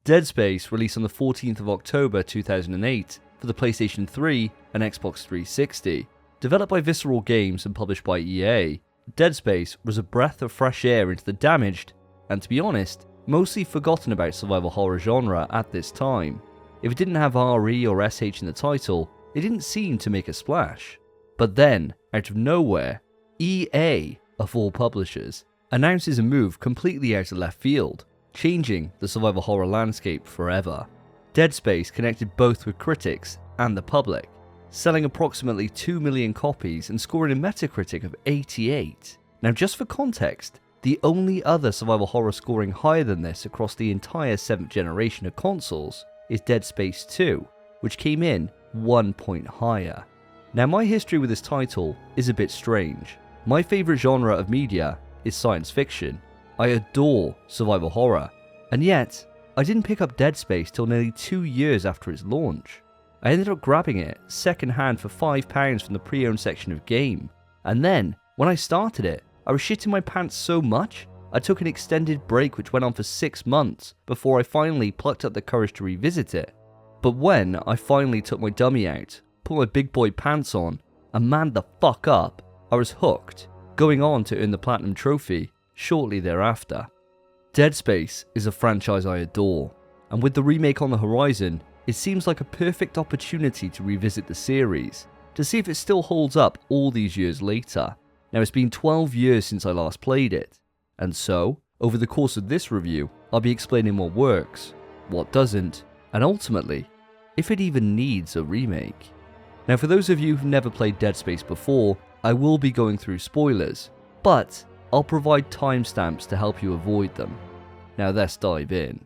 Dead Space released on the 14th of October 2008 for the PlayStation 3 and Xbox 360. Developed by Visceral Games and published by EA, Dead Space was a breath of fresh air into the damaged, and to be honest, mostly forgotten about survival horror genre at this time. If it didn't have RE or SH in the title, it didn't seem to make a splash. But then, out of nowhere, EA, of all publishers, announces a move completely out of left field, changing the survival horror landscape forever. Dead Space connected both with critics and the public, selling approximately 2 million copies and scoring a Metacritic of 88. Now just for context, the only other survival horror scoring higher than this across the entire 7th generation of consoles is Dead Space 2, which came in 1 point higher. Now my history with this title is a bit strange. My favourite genre of media is science fiction. I adore survival horror, and yet I didn't pick up Dead Space till nearly 2 years after its launch. I ended up grabbing it second hand for £5 from the pre-owned section of Game, and then, when I started it, I was shitting my pants so much, I took an extended break which went on for 6 months before I finally plucked up the courage to revisit it. But when I finally took my dummy out, put my big boy pants on, and manned the fuck up, I was hooked, going on to earn the Platinum Trophy shortly thereafter. Dead Space is a franchise I adore, and with the remake on the horizon, it seems like a perfect opportunity to revisit the series, to see if it still holds up all these years later. Now it's been 12 years since I last played it, and so, over the course of this review, I'll be explaining what works, what doesn't, and ultimately, if it even needs a remake. Now for those of you who've never played Dead Space before, I will be going through spoilers, but I'll provide timestamps to help you avoid them. Now let's dive in.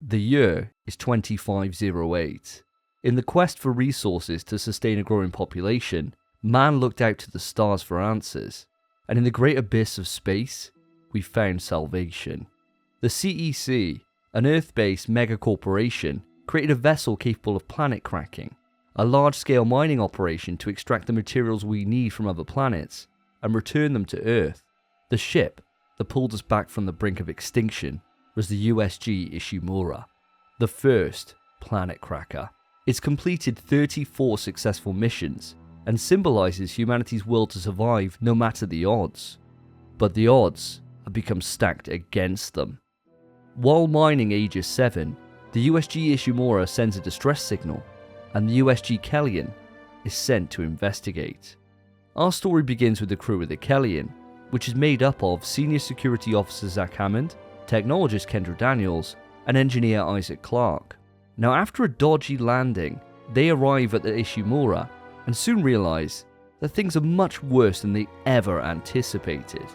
The year is 2508. In the quest for resources to sustain a growing population, man looked out to the stars for answers, and in the great abyss of space, we found salvation. The CEC, an Earth-based megacorporation, created a vessel capable of planet cracking, a large-scale mining operation to extract the materials we need from other planets and return them to Earth. The ship that pulled us back from the brink of extinction was the USG Ishimura, the first planet cracker. It's completed 34 successful missions and symbolizes humanity's will to survive no matter the odds. But the odds have become stacked against them. While mining Aegis 7, the USG Ishimura sends a distress signal, and the USG Kellion is sent to investigate. Our story begins with the crew of the Kellion, which is made up of Senior Security Officer Zach Hammond, Technologist Kendra Daniels, and Engineer Isaac Clarke. Now after a dodgy landing, they arrive at the Ishimura and soon realise that things are much worse than they ever anticipated.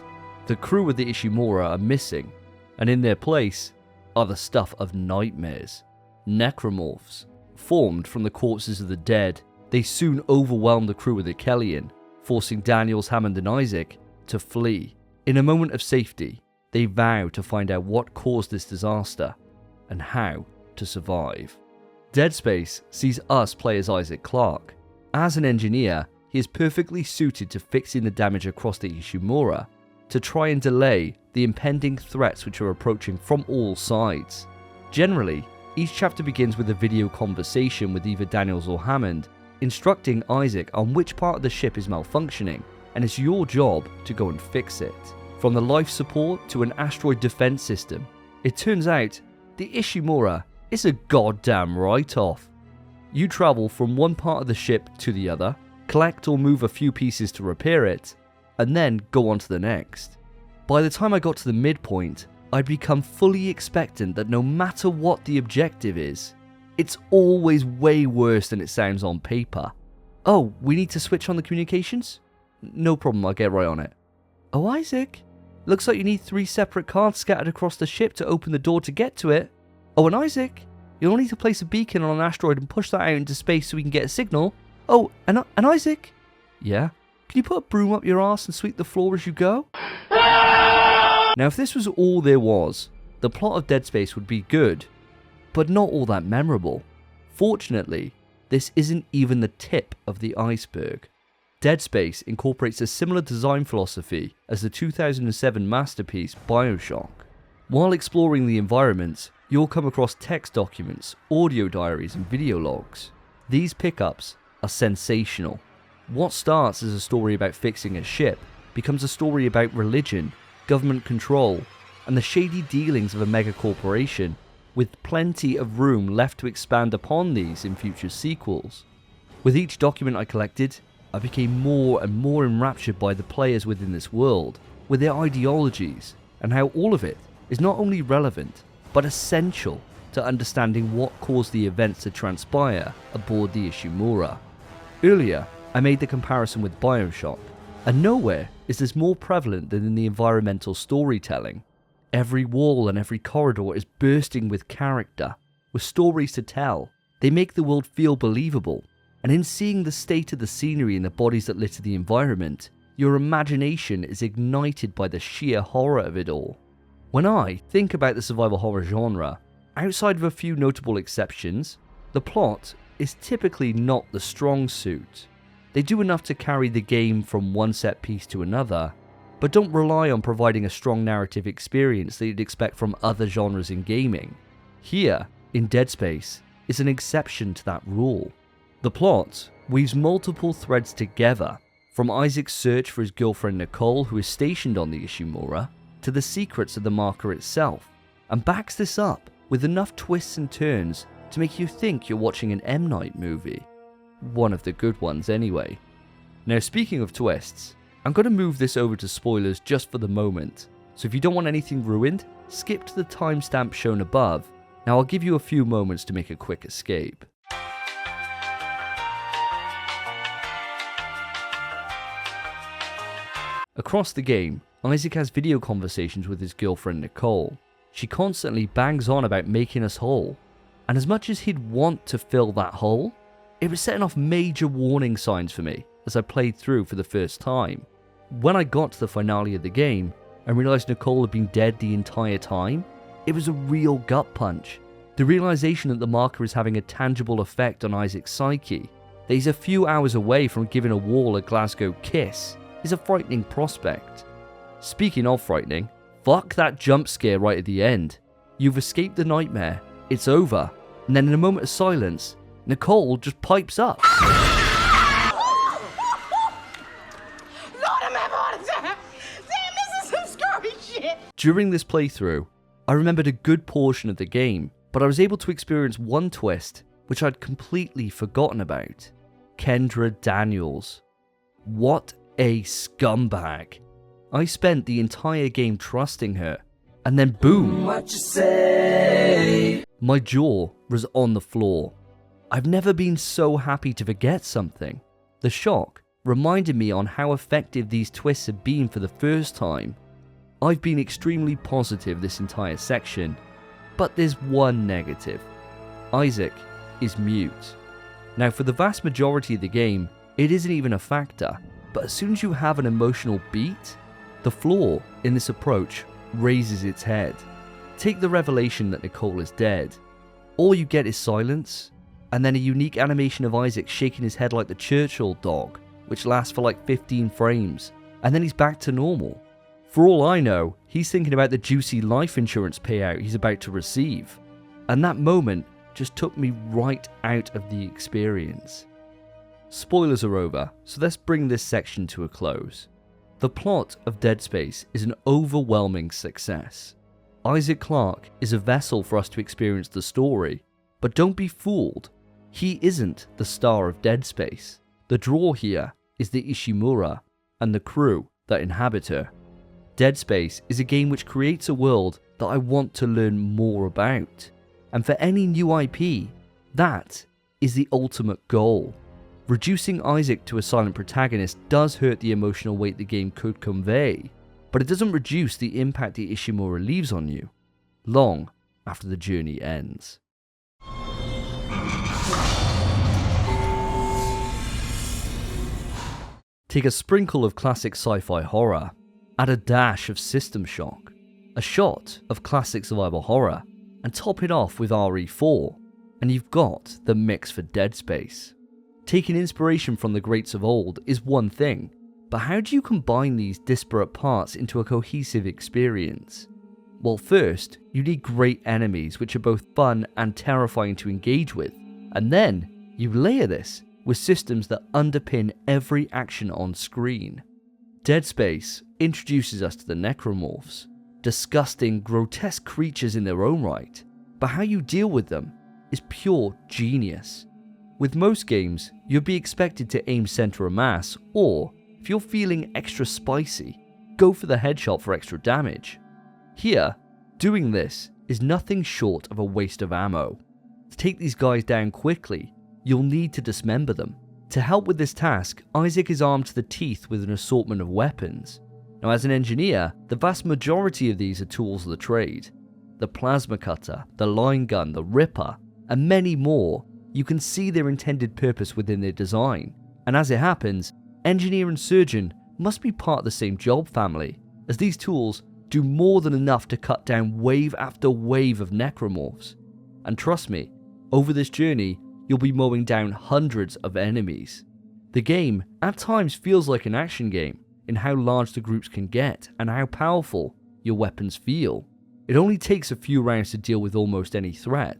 The crew of the Ishimura are missing, and in their place are the stuff of nightmares. Necromorphs, formed from the corpses of the dead, they soon overwhelm the crew of the Kellion, forcing Daniels, Hammond and Isaac to flee. In a moment of safety, they vow to find out what caused this disaster and how to survive. Dead Space sees us play as Isaac Clarke. As an engineer, he is perfectly suited to fixing the damage across the Ishimura to try and delay the impending threats which are approaching from all sides. Generally, each chapter begins with a video conversation with either Daniels or Hammond, instructing Isaac on which part of the ship is malfunctioning, and it's your job to go and fix it. From the life support to an asteroid defense system, it turns out the Ishimura is a goddamn write-off. You travel from one part of the ship to the other, collect or move a few pieces to repair it, and then go on to the next. By the time I got to the midpoint, I'd become fully expectant that no matter what the objective is, it's always way worse than it sounds on paper. Oh, we need to switch on the communications? No problem, I'll get right on it. Oh, Isaac, looks like you need 3 separate cards scattered across the ship to open the door to get to it. Oh, and Isaac, you'll need to place a beacon on an asteroid and push that out into space so we can get a signal. Oh, and Isaac? Yeah? Can you put a broom up your arse and sweep the floor as you go? Now, if this was all there was, the plot of Dead Space would be good, but not all that memorable. Fortunately, this isn't even the tip of the iceberg. Dead Space incorporates a similar design philosophy as the 2007 masterpiece BioShock. While exploring the environment, you'll come across text documents, audio diaries, and video logs. These pickups are sensational. What starts as a story about fixing a ship becomes a story about religion, government control, and the shady dealings of a megacorporation, with plenty of room left to expand upon these in future sequels. With each document I collected, I became more and more enraptured by the players within this world, with their ideologies, and how all of it is not only relevant, but essential to understanding what caused the events to transpire aboard the Ishimura. Earlier, I made the comparison with BioShock, and nowhere is this more prevalent than in the environmental storytelling. Every wall and every corridor is bursting with character, with stories to tell. They make the world feel believable, and in seeing the state of the scenery and the bodies that litter the environment, your imagination is ignited by the sheer horror of it all. When I think about the survival horror genre, outside of a few notable exceptions, the plot is typically not the strong suit. They do enough to carry the game from one set piece to another, but don't rely on providing a strong narrative experience that you'd expect from other genres in gaming. Here, in Dead Space, is an exception to that rule. The plot weaves multiple threads together, from Isaac's search for his girlfriend Nicole, who is stationed on the Ishimura, to the secrets of the marker itself, and backs this up with enough twists and turns to make you think you're watching an M. Night movie. One of the good ones anyway. Now, speaking of twists, I'm going to move this over to spoilers just for the moment, so if you don't want anything ruined, skip to the timestamp shown above. Now I'll give you a few moments to make a quick escape. Across the game, Isaac has video conversations with his girlfriend Nicole. She constantly bangs on about making us whole, and as much as he'd want to fill that hole, it was setting off major warning signs for me as I played through for the first time. When I got to the finale of the game and realised Nicole had been dead the entire time, it was a real gut punch. The realisation that the marker is having a tangible effect on Isaac's psyche, that he's a few hours away from giving a wall a Glasgow kiss, is a frightening prospect. Speaking of frightening, fuck that jump scare right at the end. You've escaped the nightmare, it's over, and then in a moment of silence, Nicole just pipes up. During this playthrough, I remembered a good portion of the game, but I was able to experience one twist which I'd completely forgotten about. Kendra Daniels. What a scumbag. I spent the entire game trusting her, and then boom, what you say? My jaw was on the floor. I've never been so happy to forget something. The shock reminded me on how effective these twists had been for the first time. I've been extremely positive this entire section, but there's one negative. Isaac is mute. Now, for the vast majority of the game, it isn't even a factor, but as soon as you have an emotional beat, the flaw in this approach raises its head. Take the revelation that Nicole is dead. All you get is silence, and then a unique animation of Isaac shaking his head like the Churchill dog, which lasts for like 15 frames, and then he's back to normal. For all I know, he's thinking about the juicy life insurance payout he's about to receive, and that moment just took me right out of the experience. Spoilers are over, so let's bring this section to a close. The plot of Dead Space is an overwhelming success. Isaac Clarke is a vessel for us to experience the story, but don't be fooled. He isn't the star of Dead Space. The draw here is the Ishimura and the crew that inhabit her. Dead Space is a game which creates a world that I want to learn more about. And for any new IP, that is the ultimate goal. Reducing Isaac to a silent protagonist does hurt the emotional weight the game could convey, but it doesn't reduce the impact the Ishimura leaves on you, long after the journey ends. Take a sprinkle of classic sci-fi horror, add a dash of System Shock, a shot of classic survival horror, and top it off with RE4. and you've got the mix for Dead Space. Taking inspiration from the greats of old is one thing, but how do you combine these disparate parts into a cohesive experience? Well, first, you need great enemies which are both fun and terrifying to engage with, and then you layer this with systems that underpin every action on screen. Dead Space introduces us to the necromorphs, disgusting, grotesque creatures in their own right, but how you deal with them is pure genius. With most games, you'll be expected to aim center of mass, or if you're feeling extra spicy, go for the headshot for extra damage. Here, doing this is nothing short of a waste of ammo. To take these guys down quickly, you'll need to dismember them. To help with this task, Isaac is armed to the teeth with an assortment of weapons. Now, as an engineer, the vast majority of these are tools of the trade. The plasma cutter, the line gun, the ripper, and many more. You can see their intended purpose within their design, and as it happens, engineer and surgeon must be part of the same job family, as these tools do more than enough to cut down wave after wave of necromorphs. And trust me, over this journey, you'll be mowing down hundreds of enemies. The game at times feels like an action game in how large the groups can get and how powerful your weapons feel. It only takes a few rounds to deal with almost any threat.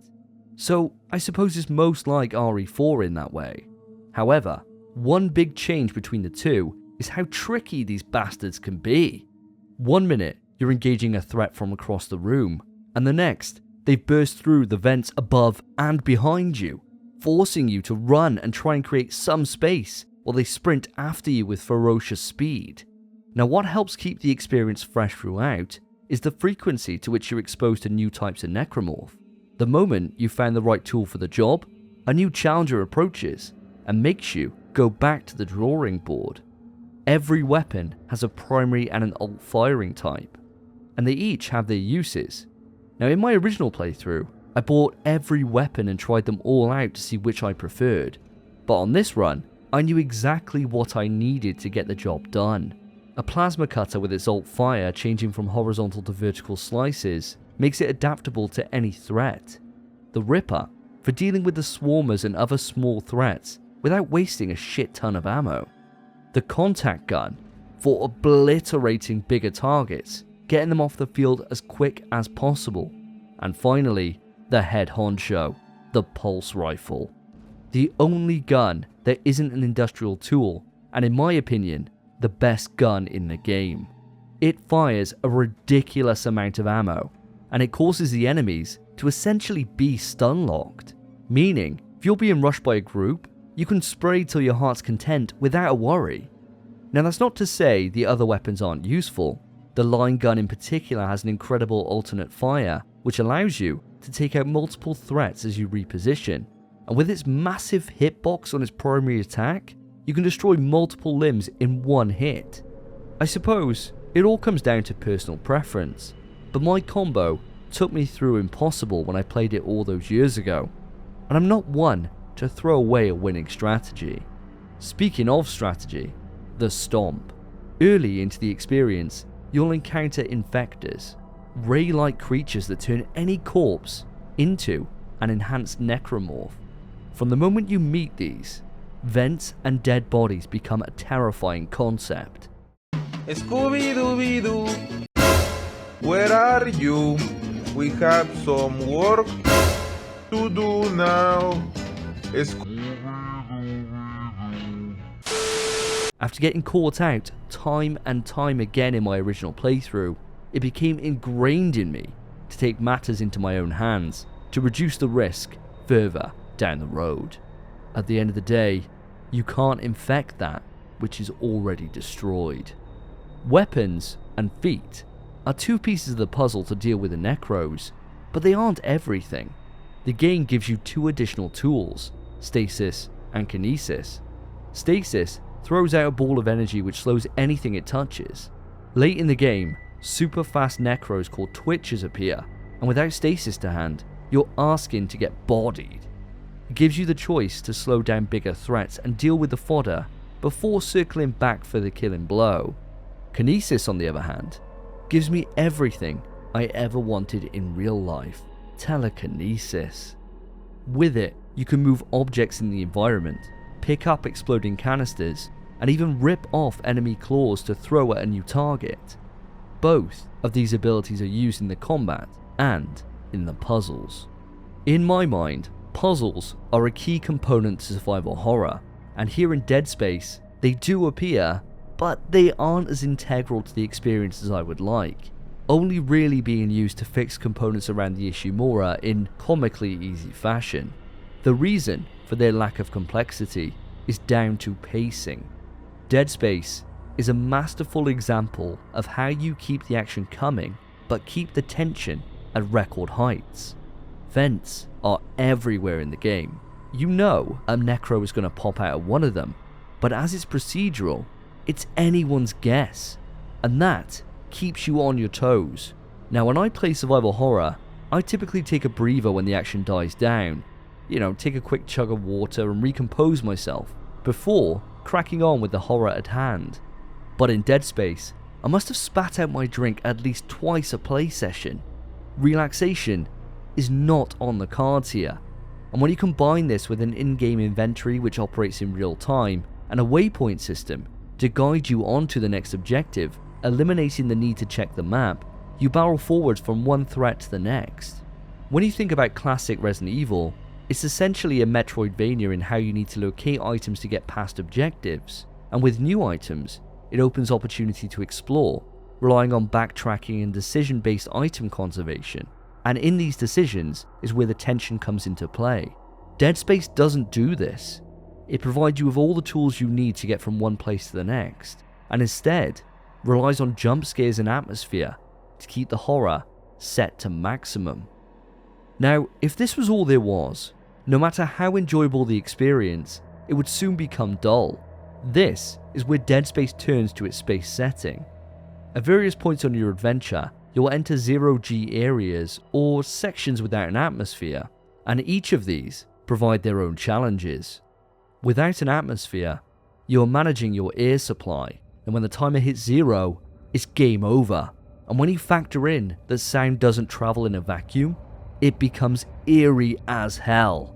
So I suppose it's most like RE4 in that way. However, one big change between the two is how tricky these bastards can be. One minute, you're engaging a threat from across the room, and the next, they burst through the vents above and behind you, forcing you to run and try and create some space while they sprint after you with ferocious speed. Now, what helps keep the experience fresh throughout is the frequency to which you're exposed to new types of necromorph. The moment you found the right tool for the job, a new challenger approaches and makes you go back to the drawing board. Every weapon has a primary and an alt firing type, and they each have their uses. Now, in my original playthrough, I bought every weapon and tried them all out to see which I preferred, but on this run, I knew exactly what I needed to get the job done. A plasma cutter with its alt fire changing from horizontal to vertical slices makes it adaptable to any threat. The Ripper, for dealing with the swarmers and other small threats without wasting a shit ton of ammo. The Contact Gun, for obliterating bigger targets, getting them off the field as quick as possible. And finally, the head honcho, the Pulse Rifle. The only gun that isn't an industrial tool, and in my opinion, the best gun in the game. It fires a ridiculous amount of ammo, and it causes the enemies to essentially be stun locked, meaning if you're being rushed by a group, you can spray till your heart's content without a worry. Now, that's not to say the other weapons aren't useful. The line gun in particular has an incredible alternate fire, which allows you to take out multiple threats as you reposition, and with its massive hitbox on its primary attack, you can destroy multiple limbs in one hit. I suppose it all comes down to personal preference, but my combo took me through impossible when I played it all those years ago, and I'm not one to throw away a winning strategy. Speaking of strategy, the Stomp. Early into the experience, you'll encounter infectors, ray-like creatures that turn any corpse into an enhanced necromorph. From the moment you meet these, vents and dead bodies become a terrifying concept. Scooby-Dooby-Doo, where are you? We have some work to do now. After getting caught out time and time again in my original playthrough, it became ingrained in me to take matters into my own hands to reduce the risk further down the road. At the end of the day, you can't infect that which is already destroyed. Weapons and feet are two pieces of the puzzle to deal with the necros, but they aren't everything. The game gives you two additional tools, stasis and kinesis. Stasis throws out a ball of energy which slows anything it touches. Late in the game, super fast necros called twitchers appear, and without stasis to hand, you're asking to get bodied. It gives you the choice to slow down bigger threats and deal with the fodder before circling back for the killing blow. Kinesis, on the other hand, gives me everything I ever wanted in real life: telekinesis. With it, you can move objects in the environment, pick up exploding canisters, and even rip off enemy claws to throw at a new target. Both of these abilities are used in the combat and in the puzzles. In my mind, puzzles are a key component to survival horror, and here in Dead Space, they do appear, but they aren't as integral to the experience as I would like, only really being used to fix components around the Ishimura in comically easy fashion. The reason for their lack of complexity is down to pacing. Dead Space is a masterful example of how you keep the action coming, but keep the tension at record heights. Vents are everywhere in the game. You know a necro is going to pop out of one of them, but as it's procedural, it's anyone's guess, and that keeps you on your toes. Now, when I play survival horror, I typically take a breather when the action dies down, take a quick chug of water and recompose myself before cracking on with the horror at hand. But in Dead Space, I must have spat out my drink at least twice a play session. Relaxation is not on the cards here, and when you combine this with an in-game inventory which operates in real time and a waypoint system to guide you onto the next objective, eliminating the need to check the map, you barrel forwards from one threat to the next. When you think about classic Resident Evil, it's essentially a Metroidvania in how you need to locate items to get past objectives, and with new items, it opens opportunity to explore, relying on backtracking and decision-based item conservation, and in these decisions is where the tension comes into play. Dead Space doesn't do this. It provides you with all the tools you need to get from one place to the next, and instead relies on jump scares and atmosphere to keep the horror set to maximum. Now, if this was all there was, no matter how enjoyable the experience, it would soon become dull. This is where Dead Space turns to its space setting. At various points on your adventure, you'll enter zero-G areas or sections without an atmosphere, and each of these provide their own challenges. Without an atmosphere, you're managing your air supply, and when the timer hits 0, it's game over. And when you factor in that sound doesn't travel in a vacuum, it becomes eerie as hell.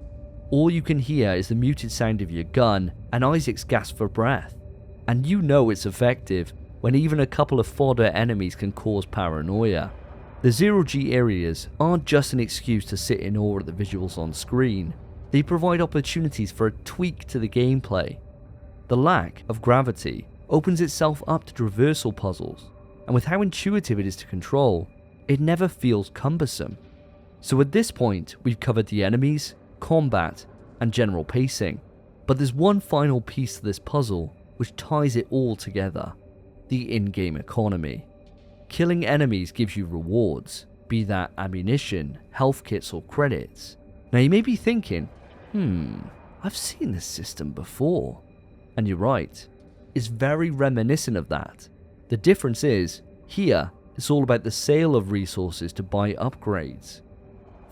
All you can hear is the muted sound of your gun and Isaac's gasp for breath, and you know it's effective when even a couple of fodder enemies can cause paranoia. The zero-G areas aren't just an excuse to sit in awe at the visuals on screen, they provide opportunities for a tweak to the gameplay. The lack of gravity opens itself up to traversal puzzles, and with how intuitive it is to control, it never feels cumbersome. So at this point, we've covered the enemies, combat, and general pacing, but there's one final piece to this puzzle which ties it all together: the in-game economy. Killing enemies gives you rewards, be that ammunition, health kits, or credits. Now you may be thinking, I've seen this system before. And you're right, it's very reminiscent of that. The difference is, here, it's all about the sale of resources to buy upgrades.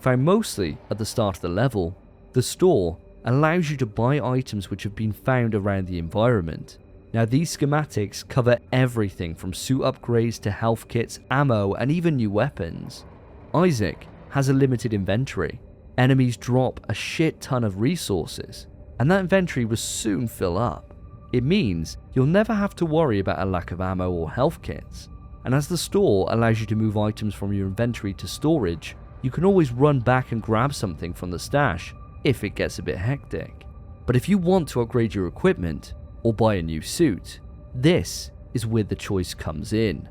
Found mostly at the start of the level, the store allows you to buy items which have been found around the environment. Now these schematics cover everything from suit upgrades to health kits, ammo, and even new weapons. Isaac has a limited inventory. Enemies drop a shit ton of resources, and that inventory will soon fill up. It means you'll never have to worry about a lack of ammo or health kits, and as the store allows you to move items from your inventory to storage, you can always run back and grab something from the stash if it gets a bit hectic. But if you want to upgrade your equipment or buy a new suit, this is where the choice comes in.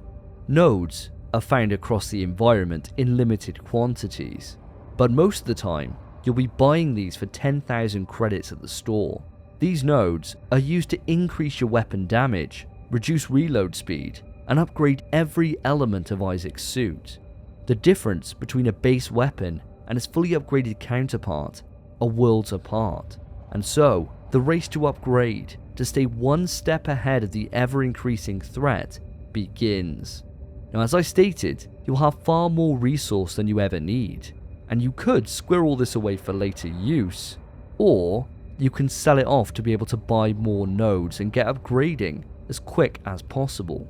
Nodes are found across the environment in limited quantities, but most of the time you'll be buying these for 10,000 credits at the store. These nodes are used to increase your weapon damage, reduce reload speed, and upgrade every element of Isaac's suit. The difference between a base weapon and its fully upgraded counterpart are worlds apart, and so the race to upgrade to stay one step ahead of the ever-increasing threat begins. Now, as I stated, you'll have far more resource than you ever need, and you could squirrel this away for later use, or you can sell it off to be able to buy more nodes and get upgrading as quick as possible.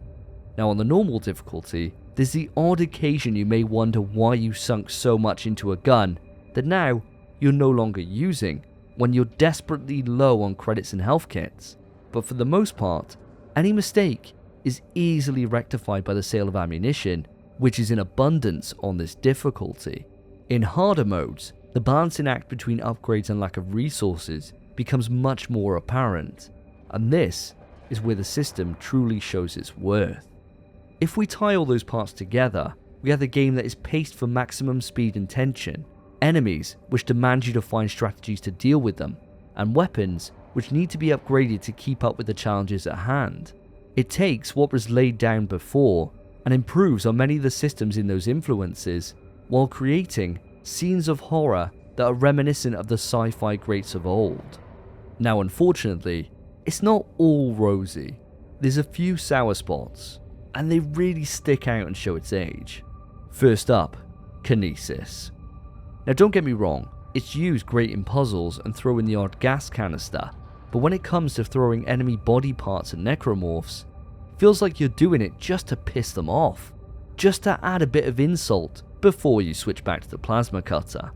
Now on the normal difficulty, there's the odd occasion you may wonder why you sunk so much into a gun that now you're no longer using when you're desperately low on credits and health kits, but for the most part, any mistake is easily rectified by the sale of ammunition, which is in abundance on this difficulty. In harder modes, the balancing act between upgrades and lack of resources becomes much more apparent, and this is where the system truly shows its worth. If we tie all those parts together, we have a game that is paced for maximum speed and tension, enemies which demand you to find strategies to deal with them, and weapons which need to be upgraded to keep up with the challenges at hand. It takes what was laid down before and improves on many of the systems in those influences, while creating scenes of horror that are reminiscent of the sci-fi greats of old. Now unfortunately, it's not all rosy. There's a few sour spots, and they really stick out and show its age. First up, kinesis. Now don't get me wrong, it's used great in puzzles and throwing the odd gas canister, but when it comes to throwing enemy body parts at necromorphs, it feels like you're doing it just to piss them off, just to add a bit of insult before you switch back to the plasma cutter.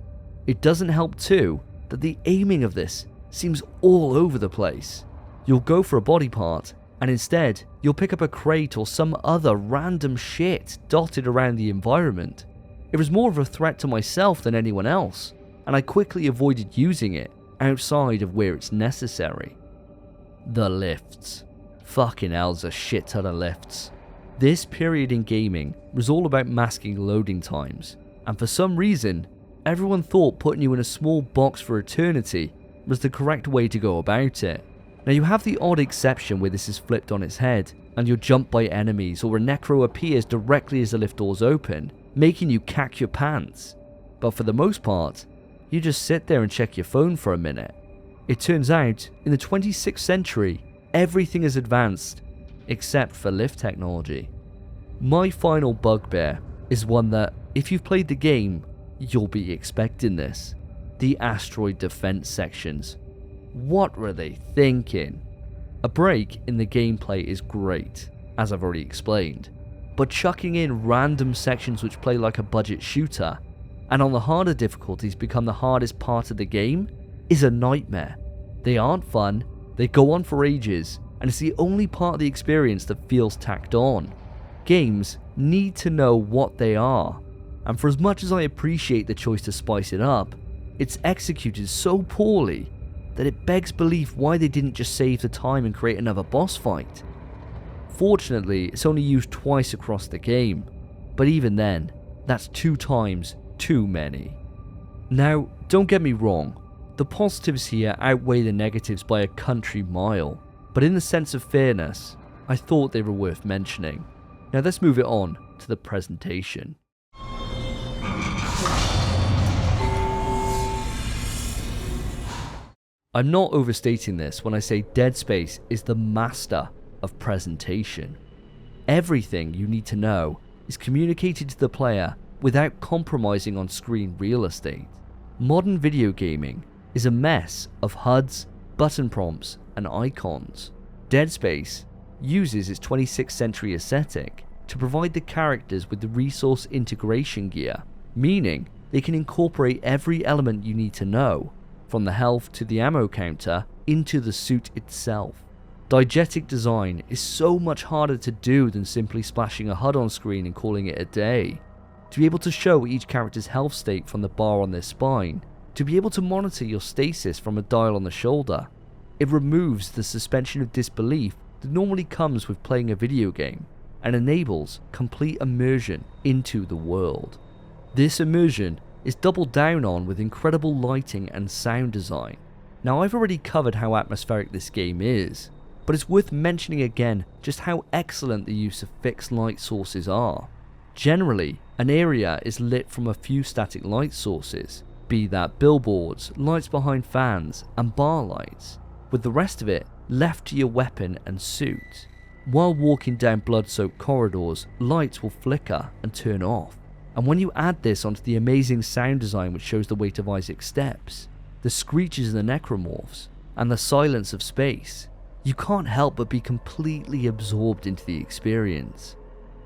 It doesn't help too that the aiming of this seems all over the place. You'll go for a body part, and instead you'll pick up a crate or some other random shit dotted around the environment. It was more of a threat to myself than anyone else, and I quickly avoided using it outside of where it's necessary. The lifts. Fucking hell's a shit ton of lifts. This period in gaming was all about masking loading times, and for some reason, everyone thought putting you in a small box for eternity was the correct way to go about it. Now you have the odd exception where this is flipped on its head, and you're jumped by enemies or a necro appears directly as the lift doors open, making you cack your pants. But for the most part, you just sit there and check your phone for a minute. It turns out, in the 26th century, everything is advanced, except for lift technology. My final bugbear is one that, if you've played the game, you'll be expecting this. The asteroid defense sections. What were they thinking? A break in the gameplay is great, as I've already explained, but chucking in random sections which play like a budget shooter, and on the harder difficulties become the hardest part of the game, is a nightmare. They aren't fun, they go on for ages, and it's the only part of the experience that feels tacked on. Games need to know what they are, and for as much as I appreciate the choice to spice it up, it's executed so poorly that it begs belief why they didn't just save the time and create another boss fight. Fortunately, it's only used twice across the game, but even then, that's 2 times too many. Now, don't get me wrong, the positives here outweigh the negatives by a country mile, but in the sense of fairness, I thought they were worth mentioning. Now let's move it on to the presentation. I'm not overstating this when I say Dead Space is the master of presentation. Everything you need to know is communicated to the player without compromising on screen real estate. Modern video gaming is a mess of HUDs, button prompts, and icons. Dead Space uses its 26th century aesthetic to provide the characters with the resource integration gear, meaning they can incorporate every element you need to know, from the health to the ammo counter, into the suit itself. Diegetic design is so much harder to do than simply splashing a HUD on screen and calling it a day. To be able to show each character's health state from the bar on their spine, to be able to monitor your stasis from a dial on the shoulder, it removes the suspension of disbelief that normally comes with playing a video game, and enables complete immersion into the world. This immersion is doubled down on with incredible lighting and sound design. Now I've already covered how atmospheric this game is, but it's worth mentioning again just how excellent the use of fixed light sources are. Generally, an area is lit from a few static light sources, be that billboards, lights behind fans, and bar lights, with the rest of it left to your weapon and suit. While walking down blood-soaked corridors, lights will flicker and turn off. And when you add this onto the amazing sound design which shows the weight of Isaac's steps, the screeches of the necromorphs, and the silence of space, you can't help but be completely absorbed into the experience.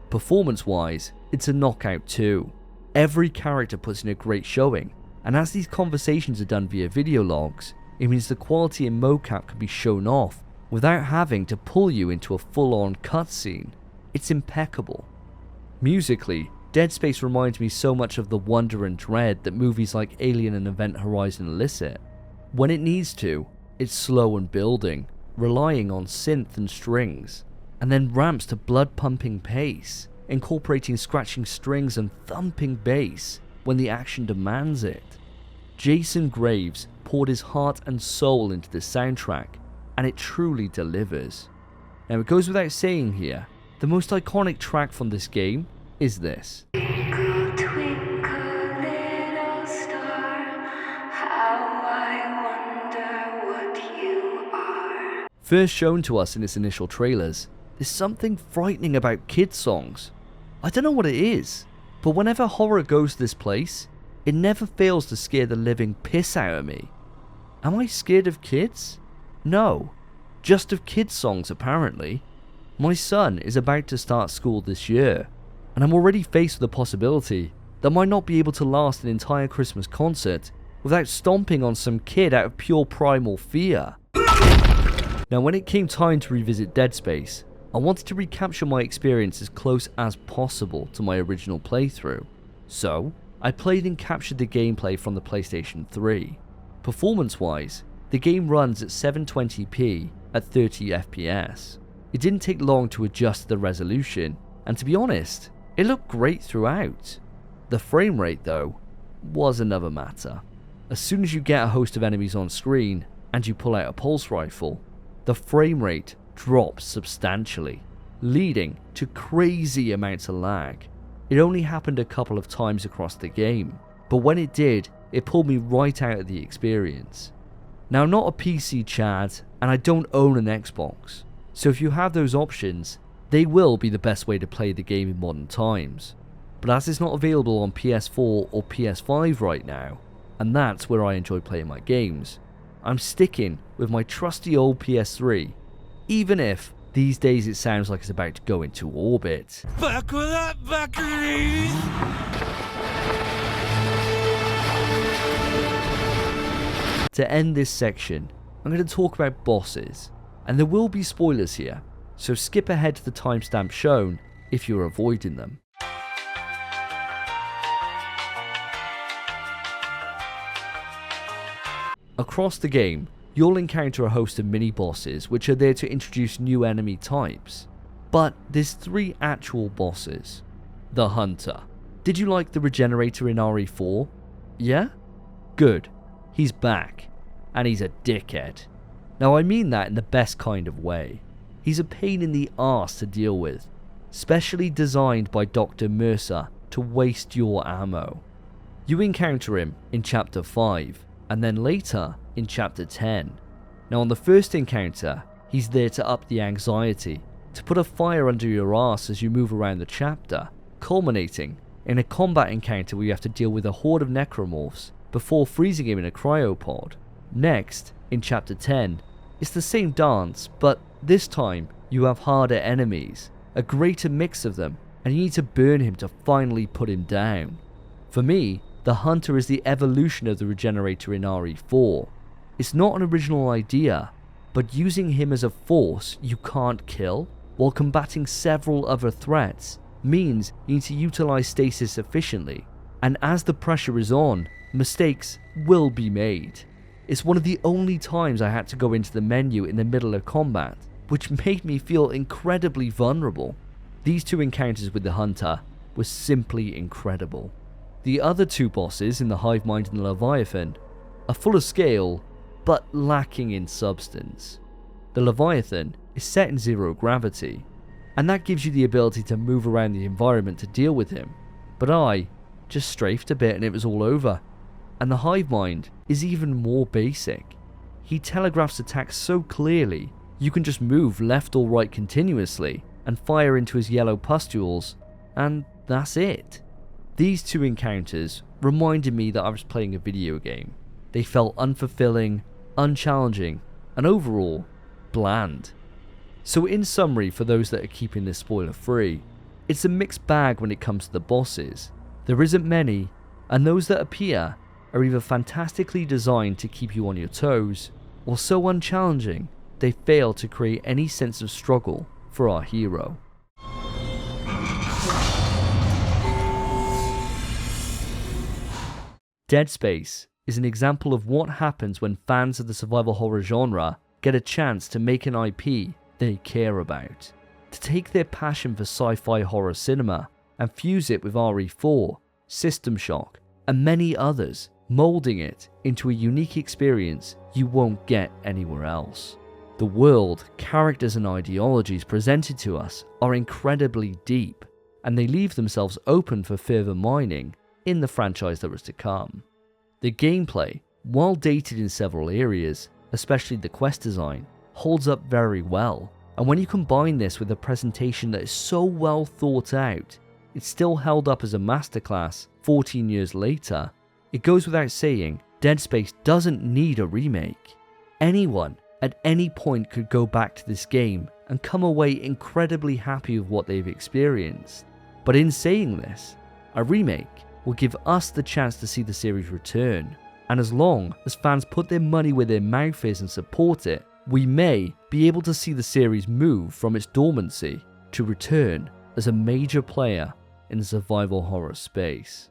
Performance-wise, it's a knockout too. Every character puts in a great showing, and as these conversations are done via video logs, it means the quality in mocap can be shown off without having to pull you into a full-on cutscene. It's impeccable. Musically, Dead Space reminds me so much of the wonder and dread that movies like Alien and Event Horizon elicit. When it needs to, it's slow and building, relying on synth and strings, and then ramps to blood-pumping pace, incorporating scratching strings and thumping bass when the action demands it. Jason Graves poured his heart and soul into the soundtrack, and it truly delivers. Now, it goes without saying here, the most iconic track from this game is this. Twinkle, twinkle, little star, how I wonder what you are. First shown to us in its initial trailers, there's something frightening about kids' songs. I don't know what it is, but whenever horror goes to this place, it never fails to scare the living piss out of me. Am I scared of kids? No, just of kids' songs apparently. My son is about to start school this year, and I'm already faced with the possibility that I might not be able to last an entire Christmas concert without stomping on some kid out of pure primal fear. Now, when it came time to revisit Dead Space, I wanted to recapture my experience as close as possible to my original playthrough. So, I played and captured the gameplay from the PlayStation 3. Performance-wise, the game runs at 720p at 30 FPS. It didn't take long to adjust the resolution, and to be honest, it looked great throughout. The frame rate, though, was another matter. As soon as you get a host of enemies on screen, and you pull out a pulse rifle, the frame rate drops substantially, leading to crazy amounts of lag. It only happened a couple of times across the game, but when it did, it pulled me right out of the experience. Now, I'm not a PC Chad, and I don't own an Xbox, so if you have those options, they will be the best way to play the game in modern times. But as it's not available on PS4 or PS5 right now, and that's where I enjoy playing my games, I'm sticking with my trusty old PS3, even if these days it sounds like it's about to go into orbit. Buckle up, buckaroos! To end this section, I'm going to talk about bosses, and there will be spoilers here, so skip ahead to the timestamp shown if you're avoiding them. Across the game, you'll encounter a host of mini-bosses which are there to introduce new enemy types. But there's 3 actual bosses. The Hunter. Did you like the Regenerator in RE4? Yeah? Good. He's back. And he's a dickhead. Now, I mean that in the best kind of way. He's a pain in the arse to deal with, specially designed by Dr. Mercer to waste your ammo. You encounter him in Chapter 5, and then later in Chapter 10. Now, on the first encounter, he's there to up the anxiety, to put a fire under your arse as you move around the chapter, culminating in a combat encounter where you have to deal with a horde of necromorphs before freezing him in a cryopod. Next, in Chapter 10, it's the same dance, but this time you have harder enemies, a greater mix of them, and you need to burn him to finally put him down. For me, the Hunter is the evolution of the Regenerator in RE4. It's not an original idea, but using him as a force you can't kill, while combating several other threats, means you need to utilize stasis efficiently, and as the pressure is on, mistakes will be made. It's one of the only times I had to go into the menu in the middle of combat, which made me feel incredibly vulnerable. These 2 encounters with the Hunter were simply incredible. The other 2 bosses in the Hive Mind and the Leviathan are full of scale, but lacking in substance. The Leviathan is set in 0 gravity, and that gives you the ability to move around the environment to deal with him, but I just strafed a bit and it was all over. And the Hive Mind is even more basic. He telegraphs attacks so clearly, you can just move left or right continuously and fire into his yellow pustules, and that's it. These 2 encounters reminded me that I was playing a video game. They felt unfulfilling, unchallenging, and overall, bland. So in summary, for those that are keeping this spoiler free, it's a mixed bag when it comes to the bosses. There isn't many, and those that appear are either fantastically designed to keep you on your toes, or so unchallenging they fail to create any sense of struggle for our hero. Dead Space is an example of what happens when fans of the survival horror genre get a chance to make an IP they care about, to take their passion for sci-fi horror cinema and fuse it with RE4, System Shock, and many others, moulding it into a unique experience you won't get anywhere else. The world, characters and ideologies presented to us are incredibly deep, and they leave themselves open for further mining in the franchise that was to come. The gameplay, while dated in several areas, especially the quest design, holds up very well, and when you combine this with a presentation that is so well thought out, it's still held up as a masterclass 14 years later. It goes without saying, Dead Space doesn't need a remake. Anyone at any point could go back to this game and come away incredibly happy with what they've experienced. But in saying this, a remake will give us the chance to see the series return, and as long as fans put their money where their mouth is and support it, we may be able to see the series move from its dormancy to return as a major player in the survival horror space.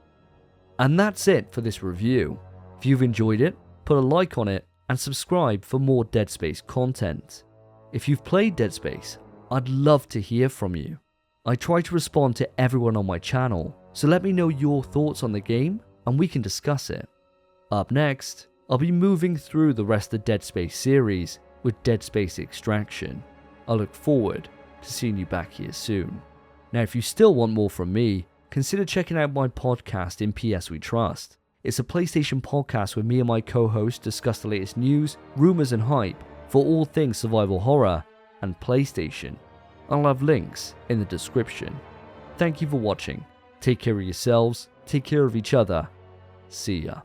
And that's it for this review. If you've enjoyed it, put a like on it and subscribe for more Dead Space content. If you've played Dead Space, I'd love to hear from you. I try to respond to everyone on my channel, so let me know your thoughts on the game and we can discuss it. Up next, I'll be moving through the rest of the Dead Space series with Dead Space Extraction. I look forward to seeing you back here soon. Now, if you still want more from me, consider checking out my podcast In PS We Trust. It's a PlayStation podcast where me and my co-host discuss the latest news, rumours and hype for all things survival horror and PlayStation. I'll have links in the description. Thank you for watching. Take care of yourselves, take care of each other. See ya.